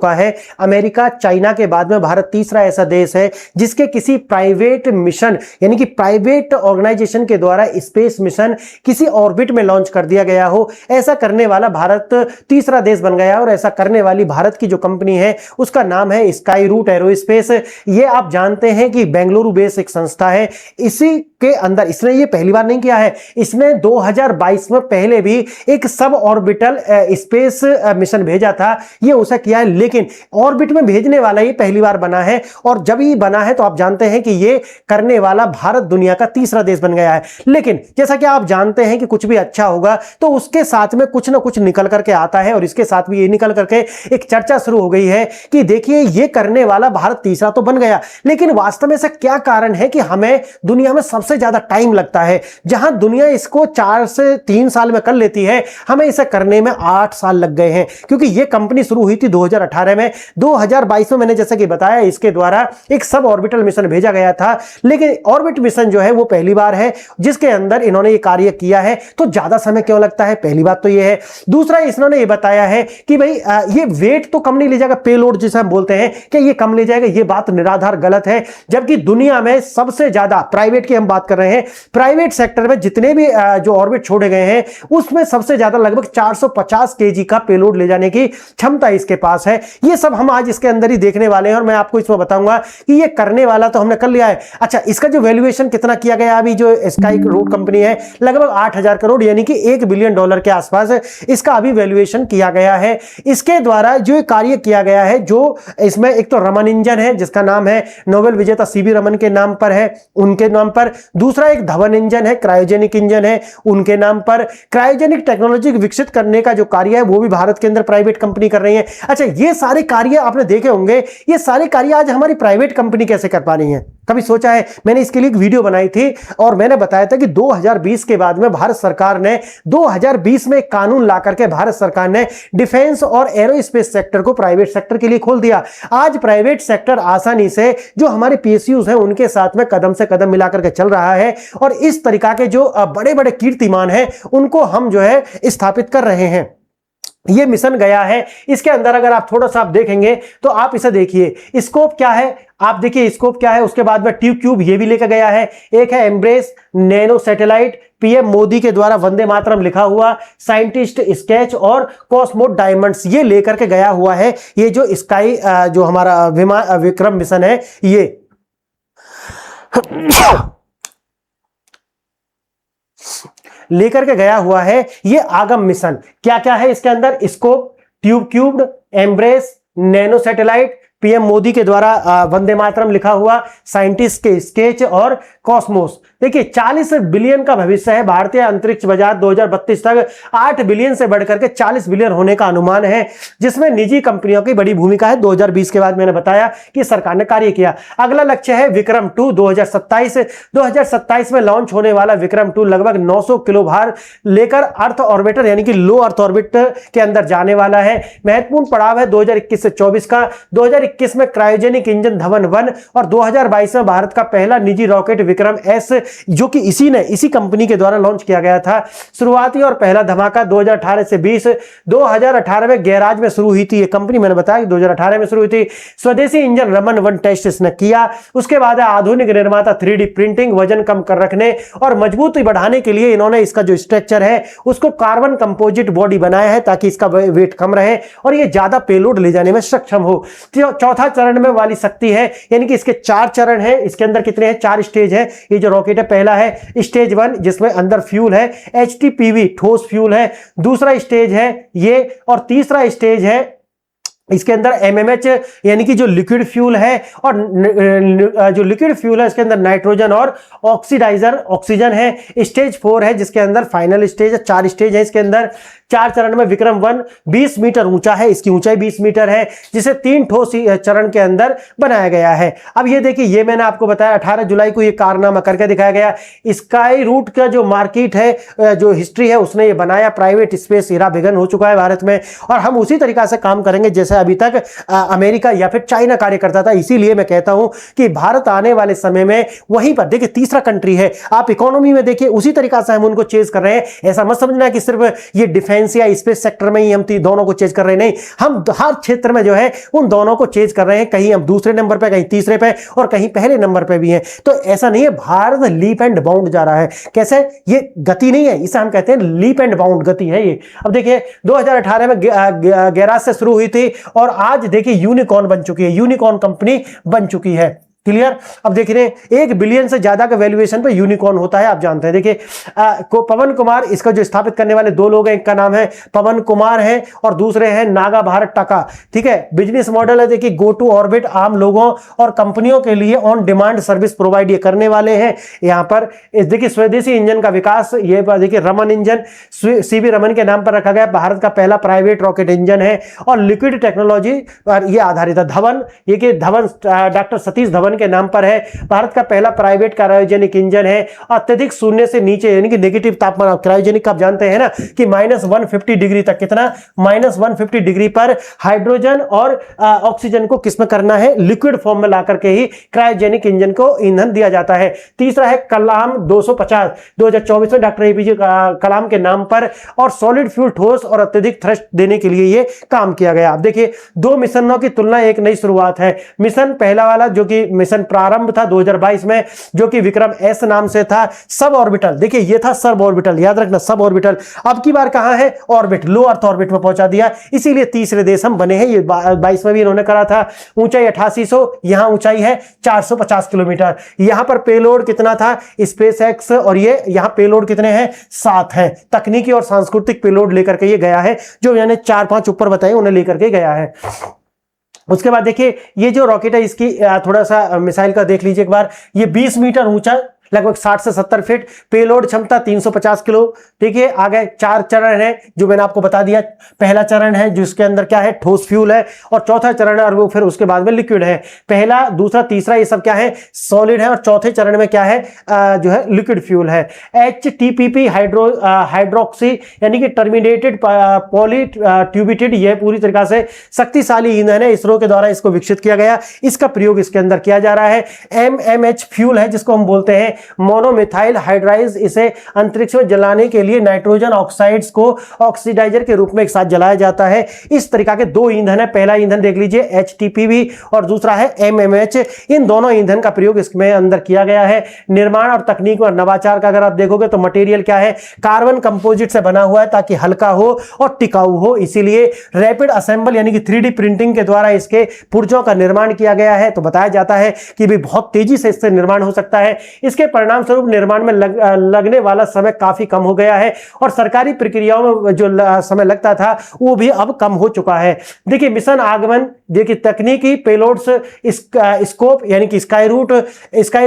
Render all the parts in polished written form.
का है। America China के बाद में भारत तीसरा ऐसा देश है जिसके किसी प्राइवेट मिशन यानी कि प्राइवेट ऑर्गेनाइजेशन के द्वारा स्पेस मिशन किसी ऑर्बिट में लॉन्च कर दिया गया हो। ऐसा करने वाला भारत तीसरा देश बन गया और ऐसा करने वाली भारत की जो कंपनी है उसका नाम है स्काई रूट एरोस्पेस। ये आप जानते हैं कि बेंगलुरु बेस एक संस्था है। इसी के अंदर इसने ये पहली बार नहीं किया है, इसने 2022 में पहले भी एक सब ऑर्बिटल स्पेस मिशन भेजा था, ये उसे किया है, लेकिन ऑर्बिट में भेजने वाला ये पहली बार बना है। और जब ये बना है तो आप जानते हैं कि ये करने वाला भारत दुनिया का तीसरा देश बन गया है। लेकिन जैसा कि आप जानते हैं कि कुछ भी अच्छा होगा तो उसके साथ में कुछ ना कुछ निकल करके आता है, और इसके साथ भी ये निकल करके एक चर्चा शुरू हो गई है कि देखिए ये करने वाला भारत तीसरा तो बन गया, लेकिन वास्तव में ऐसा क्या कारण है कि हमें दुनिया में सबसे ज्यादा टाइम लगता है। जहां दुनिया इसको 4 से 3 साल में कर लेती है, हमें इसे करने में 8 साल लग गए हैं, क्योंकि यह कंपनी शुरू हुई थी 2018 में। 2022 में मैंने जैसे कि बताया इसके द्वारा एक सब ऑर्बिटल मिशन भेजा गया था, लेकिन ऑर्बिट मिशन जो है वो पहली बार है जिसके अंदर इन्होंने ये कार्य किया है। तो ज्यादा समय क्यों लगता है, पहली बात तो ये है। दूसरा, इन्होंने ये बताया है कि भाई ये वेट तो कम नहीं ले जाएगा, पेलोड जिसे हम बोलते हैं कि ये कम ले जाएगा, ये बात निराधार गलत है। जबकि दुनिया में सबसे ज्यादा प्राइवेट की हम बात कर रहे हैं, प्राइवेट सेक्टर में जितने भी जो ऑर्बिट छोड़े गए हैं उसमें सबसे ज्यादा लगभग 450 केजी का पेलोड ले जाने की क्षमता इसके पास है। ये सब हम आज इसके अंदर ही देखने वाले हैं और मैं आपको इसमें बताऊंगा कि ये करने वाला तो हमने कर लिया है। अच्छा, इसका जो वैल्यूएशन कितना किया गया अभी जो स्काई रूट कंपनी है, लगभग 8000 करोड़ यानी कि $1 बिलियन के आसपास इसका अभी वैल्यूएशन किया गया है। इसके द्वारा जो कार्य किया गया है, जो इसमें एक तो रमन इंजन है जिसका नाम है नोबेल विजेता सीवी रमन के नाम पर है, उनके नाम पर। दूसरा एक धवन इंजन है, क्रायोजेनिक इंजन है, उनके नाम पर। क्रायोजेनिक टेक्नोलॉजी विकसित करने का जो कार्य है वो भी भारत के अंदर प्राइवेट कंपनी कर रही है। अच्छा, ये सारे कार्य आपने देखे होंगे, ये सारे कार्य आज हमारी प्राइवेट कंपनी कैसे कर पा रही है, कभी सोचा है? मैंने इसके लिए एक वीडियो बनाई थी और मैंने बताया था कि 2020 के बाद में भारत सरकार ने 2020 में एक कानून ला करके भारत सरकार ने डिफेंस और एरोस्पेस सेक्टर को प्राइवेट सेक्टर के लिए खोल दिया। आज प्राइवेट सेक्टर आसानी से जो हमारे पीएसयूज हैं उनके साथ में कदम से कदम मिलाकर के चल रहा है, और इस तरीका के जो बड़े बड़े कीर्तिमान हैं उनको हम जो है स्थापित कर रहे हैं। ये मिशन गया है, इसके अंदर अगर आप थोड़ा सा आप देखेंगे तो आप इसे देखिए, स्कोप क्या है, आप देखिए स्कोप क्या है। उसके बाद में ट्यूब क्यूब ये भी लेकर गया है। एक है embrace nano satellite, PM Modi के द्वारा वंदे मातरम लिखा हुआ, साइंटिस्ट स्केच और कॉस्मोस डायमंड्स ये लेकर के गया हुआ है। ये जो स्काई जो हमारा विक्रम मिशन है ये लेकर के गया हुआ है। ये आगम मिशन क्या क्या है इसके अंदर, scope, tube cubed, embrace, nano satellite, PM Modi के द्वारा वंदे मातरम लिखा हुआ, साइंटिस्ट के स्केच और कॉस्मोस। देखिए 40 बिलियन का भविष्य है भारतीय अंतरिक्ष बाजार 2032 तक 8 बिलियन से बढ़कर के 40 बिलियन होने का अनुमान है, जिसमें निजी कंपनियों की बड़ी भूमिका है। 2020 के बाद मैंने बताया कि सरकार ने कार्य किया। अगला लक्ष्य है विक्रम 2 2027 में लॉन्च होने वाला विक्रम 2 लगभग 900 किलो भार लेकर अर्थ ऑर्बिटर यानी कि लो अर्थ ऑर्बिट के अंदर जाने वाला है। महत्वपूर्ण पड़ाव है 2021 से 24 का। 2021 में क्रायोजेनिक इंजन धवन 1 और 2022 में भारत का पहला निजी रॉकेट विक्रम एस, जो कि इसी कंपनी के द्वारा लॉन्च किया गया था। शुरुआती और पहला धमाका 2018 से 20, 2018 में गैराज में शुरू हुई थी ये कंपनी, मैंने बताया 2018 में शुरू हुई थी। स्वदेशी इंजन रमन 1 टेस्ट इसने किया। उसके बाद आधुनिक निर्माता 3D प्रिंटिंग, वजन कम कर रखने और मजबूती बढ़ाने के लिए इन्होंने इसका जो स्ट्रक्चर है उसको कार्बन कंपोजिट बॉडी बनाया है ताकि इसका वेट कम रहे और ये ज्यादा पेलोड ले जाने में सक्षम हो। चौथा चरण में वाली शक्ति है, यानी कि इसके 4 चरण है। इसके अंदर कितने हैं, 4 स्टेज है। ये जो रॉकेट है, पहला है स्टेज 1 जिसमें अंदर फ्यूल है, HTPV ठोस फ्यूल है। दूसरा स्टेज है ये, और तीसरा स्टेज है इसके अंदर MMH यानी कि जो लिक्विड फ्यूल है, और जो लिक्विड फ्यूल है इसके अंदर नाइट्रोजन और ऑक्सीजन है। स्टेज 4 है जिसके अंदर फाइनल स्टेज है। 4 स्टेज है इसके अंदर। 4 चरण में विक्रम 1 20 मीटर ऊंचा है, इसकी ऊंचाई 20 मीटर है, जिसे 3 ठोस चरण के अंदर बनाया गया है। अब ये देखिए, ये मैंने आपको बताया 18 जुलाई को ये कारनामा करके दिखाया गया। स्काई रूट का जो मार्केट है, जो हिस्ट्री है, उसने ये बनाया। प्राइवेट स्पेस हीरा भिगन हो चुका है भारत में, और हम उसी तरीका से काम करेंगे जैसे अभी तक अमेरिका या फिर चाइना कार्य करता था। इसीलिए मैं कहता हूं कि भारत आने वाले समय में वहीं पर, देखिए तीसरा कंट्री है, आप इकोनॉमी में देखिए उसी तरीका से हम उनको चेज कर रहे हैं। ऐसा मत समझना कि सिर्फ ये डिफेंस डिफेंस या स्पेस सेक्टर में ही हम दोनों को चेज कर रहे हैं, नहीं, हम हर क्षेत्र में जो है उन दोनों को चेज कर रहे हैं। कहीं हम दूसरे नंबर पे, कहीं तीसरे पे और कहीं पहले नंबर पे भी हैं। तो ऐसा नहीं है, भारत लीप एंड बाउंड जा रहा है। कैसे? ये गति नहीं है, इसे हम कहते हैं लीप एंड बाउंड गति है ये। अब देखिए 2018 में गैराज से शुरू हुई थी और आज देखिए यूनिकॉर्न बन चुकी है, यूनिकॉर्न कंपनी बन चुकी है। क्लियर? अब देख रहे हैं 1 बिलियन से ज्यादा का वैल्यूएशन पे यूनिकॉर्न होता है, आप जानते हैं। देखिए पवन कुमार इसका जो स्थापित करने वाले 2 लोग हैं, एक का नाम है पवन कुमार है और दूसरे हैं नागा भारत टाका। ठीक है, बिजनेस मॉडल है देखिए गो टू ऑर्बिट, आम लोगों और कंपनियों के लिए ऑन डिमांड सर्विस प्रोवाइड ये करने वाले हैं। यहां पर देखिए स्वदेशी इंजन का विकास, ये देखिए रमन इंजन सीवी रमन के नाम पर रखा गया, भारत का पहला प्राइवेट रॉकेट इंजन है और लिक्विड टेक्नोलॉजी पर यह आधारित है। धवन, ये कि धवन डॉक्टर सतीश धवन के नाम पर है, भारत का पहला प्राइवेट क्रायोजेनिक इंजन है। अत्यधिक शून्य से नीचे यानी कि नेगेटिव तापमान, क्रायोजेनिक आप जानते हैं ना कि -150 डिग्री तक, कितना -150 डिग्री पर हाइड्रोजन और ऑक्सीजन को किसमें करना है, लिक्विड फॉर्म में ला करके ही क्रायोजेनिक इंजन को ईंधन दिया जाता है। तीसरा है कलाम 250, 2024 में डॉक्टर एपीजे कलाम के नाम पर और सॉलिड फ्यूल ठोस और अत्यधिक थ्रस्ट देने के लिए यह काम किया गया। आप देखिए 2 मिशनों की तुलना, एक नई शुरुआत है। मिशन पहला वाला जो कि मिशन प्रारंभ था 2022 में, जो कि विक्रम एस नाम से था, सब ऑर्बिटल। देखिए ये था सब ऑर्बिटल, याद रखना सब ऑर्बिटल। अब की बार कहां है, ऑर्बिट, लो अर्थ ऑर्बिट में पहुंचा दिया, इसीलिए तीसरे देश हम बने हैं। ये 22 में भी इन्होंने करा था। ऊंचाई 8800, यहां ऊंचाई है 450 किलोमीटर। यहां पर पेलोड कितना था स्पेस एक्स, और ये यहां पेलोड कितने हैं, 7 है। तकनीकी और सांस्कृतिक पेलोड लेकर के ये गया है, जो मैंने 4-5 ऊपर बताए उन्हें लेकर के गया है। उसके बाद देखिए ये जो रॉकेट है इसकी थोड़ा सा मिसाइल का देख लीजिए एक बार। ये 20 मीटर ऊंचा, लगभग 60 से 70 फीट, पेलोड क्षमता 350 किलो। ठीक है, आगे 4 चरण है जो मैंने आपको बता दिया। पहला चरण है जिसके अंदर क्या है, ठोस फ्यूल है, और चौथा चरण है और वो फिर उसके बाद में लिक्विड है। पहला, दूसरा, तीसरा ये सब क्या है, सॉलिड है, और चौथे चरण में क्या है, जो है लिक्विड फ्यूल है। HTPP हाइड्रोक्सी यानी कि टर्मिनेटेड पॉली ट्यूबिटेड, यह पूरी तरीका से शक्तिशाली ईंधन है, इसरो के द्वारा इसको विकसित किया गया, इसका प्रयोग इसके अंदर किया जा रहा है। MMH फ्यूल है जिसको हम बोलते हैं मोनोमिथाइल हाइड्राइज, इसे अंतरिक्ष में जलाने के लिए नाइट्रोजन ऑक्साइड्स को ऑक्सीडाइजर के रूप में एक साथ जलाया जाता है। इस तरीका के 2 ईंधन है। पहला ईंधन देख लीजिए HTPV और दूसरा है MMH। इन दोनों ईंधन का प्रयोग इसमें अंदर किया गया है। निर्माण और तकनीक और नवाचार का अगर आप देखोगे तो मटेरियल क्या है, कार्बन कंपोजिट से बना हुआ है ताकि हल्का हो और टिकाऊ हो, इसीलिए रैपिड असेंबल यानी कि 3D प्रिंटिंग के द्वारा इसके पुर्जों का निर्माण किया गया है। तो बताया जाता है कि भी बहुत तेजी से इससे निर्माण हो सकता है। इसके परिणाम स्वरूप निर्माण में लगने वाला समय काफी कम हो गया है और सरकारी प्रक्रियाओं में जो समय लगता था वो भी अब कम हो चुका है। देखिए मिशन आगमन, देखिए तकनीकी पेलोड्स, स्कोप यानी कि स्काई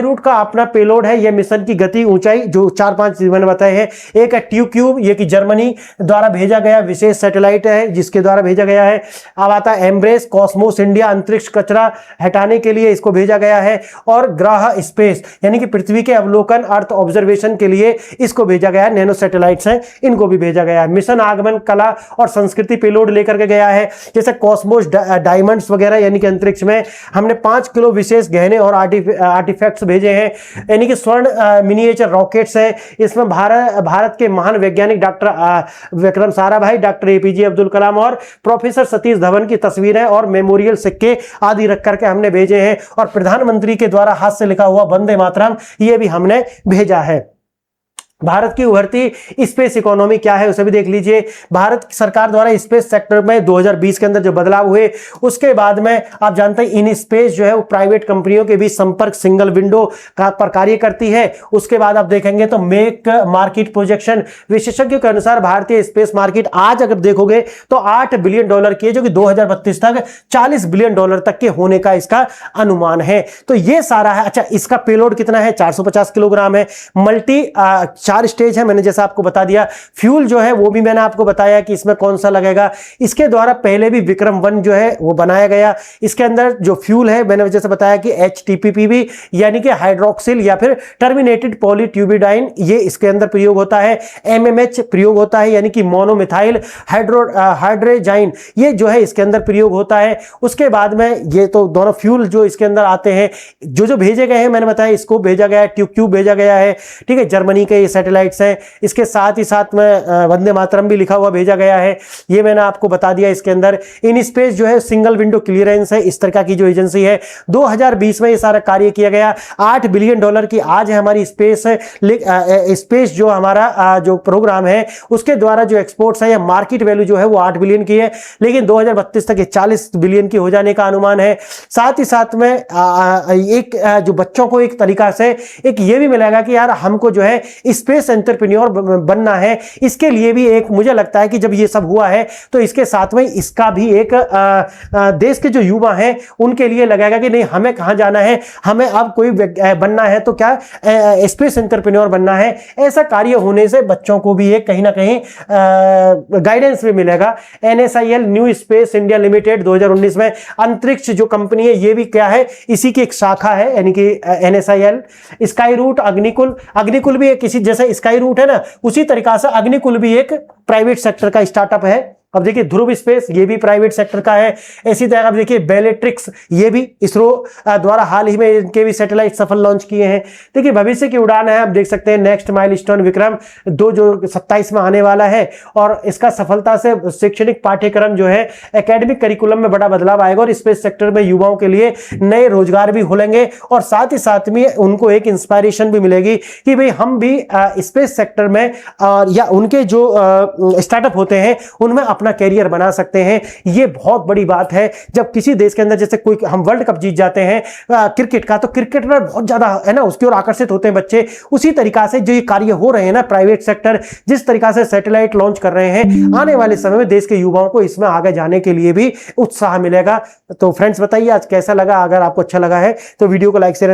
रूट का अपना पेलोड है। यह मिशन की गति, ऊंचाई जो 4-5 मैंने बताए हैं। एक है ट्यू क्यूब, ये कि जर्मनी द्वारा भेजा गया विशेष सैटेलाइट है जिसके द्वारा भेजा गया है। अब आता है एम्ब्रेस कॉस्मोस इंडिया, अंतरिक्ष कचरा हटाने के लिए इसको भेजा गया है। और ग्रह स्पेस यानी कि पृथ्वी के अवलोकन, अर्थ ऑब्जर्वेशन के लिए इसको भेजा गया है। नैनो सैटेलाइट्स हैं, इनको भी भेजा गया है। मिशन आगमन कला और संस्कृति पेलोड लेकर के गया है, जैसे कॉस्मोस डायमंड्स वगैरह, यानी कि अंतरिक्ष में हमने 5 किलो विशेष गहने और आर्टिफैक्ट्स भेजे हैं, यानी कि स्वर्ण मिनिएचर रॉकेट्स है। इसमें भारत के महान वैज्ञानिक doctor Vikram Sarabhai, doctor APJ Abdul Kalam और प्रोफेसर सतीश धवन की तस्वीरें और मेमोरियल सिक्के आदि रख करके हमने भेजे हैं। और प्रधानमंत्री के द्वारा हाथ से लिखा हुआ वंदे मातरम ये भी हमने भेजा है। भारत की उभरती स्पेस इकोनॉमी क्या है उसे भी देख लीजिए। भारत सरकार द्वारा स्पेस सेक्टर में 2020 के अंदर जो बदलाव हुए उसके बाद में आप जानते हैं इन स्पेस जो है वो प्राइवेट कंपनियों के बीच संपर्क सिंगल विंडो पर कार्य करती है। उसके बाद आप देखेंगे तो मेक मार्केट प्रोजेक्शन, विशेषज्ञों के अनुसार भारतीय स्पेस मार्केट आज अगर देखोगे तो $8 बिलियन की है, जो कि 2032 तक $40 बिलियन तक के होने का इसका अनुमान है। तो ये सारा है। अच्छा, इसका पेलोड कितना है, 450 किलोग्राम है। मल्टी 4 स्टेज है, मैंने जैसा आपको बता दिया। फ्यूल जो है वो भी मैंने आपको बताया कि इसमें कौन सा लगेगा। इसके द्वारा पहले भी विक्रम 1 जो है वो बनाया गया। इसके अंदर जो फ्यूल है मैंने जैसे बताया कि HTPPV यानी कि हाइड्रोक्सिल या फिर टर्मिनेटेड पॉलीट्यूबिडाइन, ये इसके अंदर प्रयोग होता है। MMH प्रयोग होता है यानी कि मोनोमिथाइल हाइड्रोजाइन, ये जो है इसके अंदर प्रयोग होता है। उसके बाद में ये तो दोनों फ्यूल जो इसके अंदर आते हैं, जो भेजे गए हैं मैंने बताया, इसको भेजा गया है, ट्यूब भेजा गया है, ठीक है, जर्मनी के ये सैटेलाइट्स हैं। इसके साथ ही साथ में वंदे मातरम भी लिखा हुआ भेजा गया है, ये मैंने आपको बता दिया। इसके अंदर इन स्पेस जो है सिंगल विंडो क्लियरेंस है, इस तरह की जो एजेंसी है। 2020 में ये सारा कार्य किया गया। $8 बिलियन की आज है हमारी स्पेस जो हमारा जो प्रोग्राम है उसके द्वारा जो एक्सपोर्ट्स है या मार्केट वैल्यू जो है वो 8 बिलियन की है, लेकिन 2032 तक ये 40 बिलियन की हो जाने का अनुमान है। साथ ही साथ में एक जो बच्चों को एक तरीका से एक ये भी मिलेगा कि यार हमको जो है स्पेस एंटरप्रेन्योर बनना है। इसके लिए भी एक मुझे लगता है कि जब ये सब हुआ है तो इसके साथ में इसका भी एक देश के जो युवा हैं उनके लिए लगेगा कि नहीं हमें कहां जाना है, हमें अब कोई बनना है तो क्या स्पेस एंटरप्रेन्योर बनना है। ऐसा कार्य होने से बच्चों को भी एक कहीं ना कहीं गाइडेंस भी मिलेगा। NSIL new space India limited 2019 में अंतरिक्ष जो कंपनी है ये भी क्या है, इसी की एक शाखा है, यानी कि NSIL। स्काई रूट, अग्निकुल भी एक किसी जैसे स्काई रूट है ना, उसी तरीका से अग्निकुल भी एक प्राइवेट सेक्टर का स्टार्टअप है। अब देखिए ध्रुव स्पेस ये भी प्राइवेट सेक्टर का है। इसी तरह अब देखिए बेलेट्रिक्स ये भी इसरो द्वारा हाल ही में इनके भी सैटेलाइट सफल लॉन्च किए हैं। देखिए भविष्य की उड़ान है, आप देख सकते हैं नेक्स्ट माइलस्टोन विक्रम 2 जो 27 में आने वाला है, और इसका सफलता से शैक्षणिक पाठ्यक्रम जो है एकेडमिक करिकुलम में बड़ा बदलाव आएगा और स्पेस सेक्टर में युवाओं के लिए नए रोजगार भी खुलेंगे और साथ ही साथ में उनको एक इंस्पायरेशन भी मिलेगी कि भाई हम भी स्पेस सेक्टर में या उनके जो स्टार्टअप होते हैं उनमें अपना कैरियर बना सकते हैं। ये बहुत बड़ी बात है। जब किसी देश के अंदर जैसे कोई हम वर्ल्ड कप जीत जाते हैं क्रिकेट का, तो क्रिकेटर बहुत ज्यादा है ना उसकी ओर आकर्षित होते हैं बच्चे। उसी तरीका से जो ये कार्य हो रहे हैं ना प्राइवेट सेक्टर जिस तरीका से सैटेलाइट लॉन्च कर रहे हैं, आने वाले समय में देश के युवाओं को इसमें आगे जाने के लिए भी उत्साह मिलेगा। तो फ्रेंड्स बताइए आज कैसा लगा। अगर आपको अच्छा लगा है तो वीडियो को लाइक शेयर